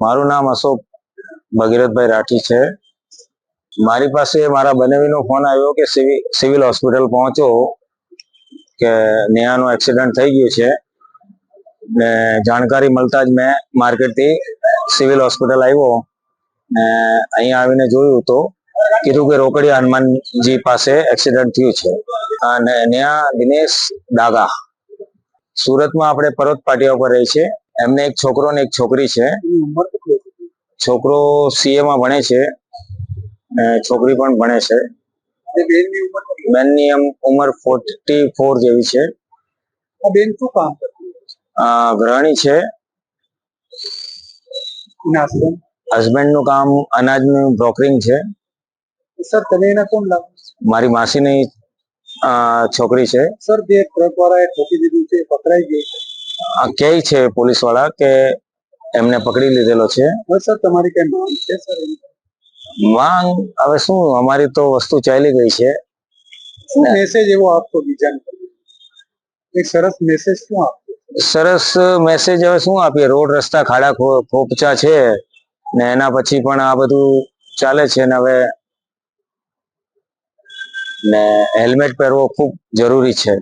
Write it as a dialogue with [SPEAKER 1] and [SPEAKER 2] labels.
[SPEAKER 1] મારું નામ અશોક ભગીરથભાઈ રાઠી છે। મારી પાસે મારા બનેવીનો ફોન આવ્યો કે સિવિલ હોસ્પિટલ પહોંચો કે નેહાનો એક્સિડન્ટ થઈ ગયો છે ને જાણકારી મળતા જ મેં માર્કેટથી સિવિલ હોસ્પિટલ આવ્યો ને અહીંયા આવીને જોયું તો કીધું કે રોકડિયા હનુમાનજી પાસે એક્સિડન્ટ થયું છે અને નેહા દિનેશ ડાગા સુરતમાં આપણે પર્વત પાટિયા ઉપર રહે છે। એમને એક છોકરો ને એક છોકરી છે। છોકરો સીએ માં ભણે છે ને છોકરી પણ ભણે છે। બેનની ઉંમર 44 જેવી છે।
[SPEAKER 2] બેન શું કામ કરતી?
[SPEAKER 1] ગૃહિણી છે। હસબન્ડ નું કામ અનાજનું બ્રોકરિંગ છે।
[SPEAKER 2] સર તમે એના કોણ લાવો?
[SPEAKER 1] મારી માસીની છોકરી છે।
[SPEAKER 2] સર જે ટ્રક વાળાએ ઠોકી દીધું છે પકડાઈ ગઈ
[SPEAKER 1] કહે છે પોલીસ વાળા કે એમને પકડી લીધેલો છે।
[SPEAKER 2] સર તમારી કઈ માંગ છે? સર
[SPEAKER 1] માંગ હવે શું, અમારી તો વસ્તુ ચાલી ગઈ છે।
[SPEAKER 2] શું મેસેજ એવો આપતો બીજાને? એક સરસ મેસેજ શું આપતો?
[SPEAKER 1] સરસ મેસેજ હવે શું આપીએ? રોડ રસ્તા ખાડા ખોપચા છે ને એના પછી પણ આ બધું ચાલે છે ને હવે ને હેલ્મેટ પહેરવો ખૂબ જરૂરી છે।